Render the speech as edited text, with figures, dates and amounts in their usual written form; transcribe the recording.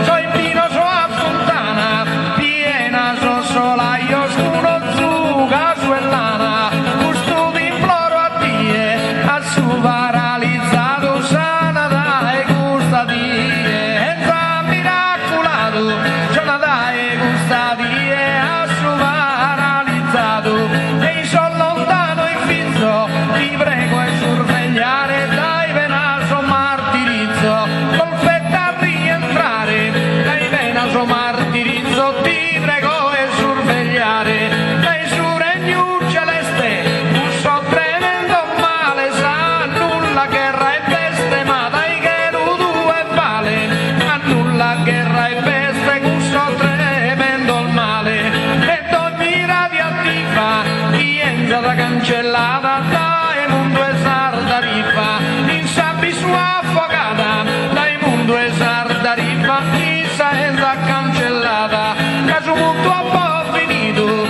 soy vino, so a fontana, piena, so solaio, scuro, zuga, su e lana, gusto di imploro a Dio, a su paralizzato, sana dai, gusta die, entra miracolato, giorna dai, gusta die, a su paralizzato, e sono lontano in fizzo, ti prego e sorvegliare, dai venaso martirizzo, colpetta a rientrare, dai venaso martirizzo, ti prego e sorvegliare, dai su regno celeste, un so tremendo male, sa nulla guerra e peste, ma dai che l'udu e vale, a nulla guerra e peste, un so tremendo il male, e ogni radioattiva, rientra da cancellata, dai mondo e sarda rifa, in sabbi su affogata, dai mondo e sarda rifa, in saenza cancellata, caso molto a po' finito,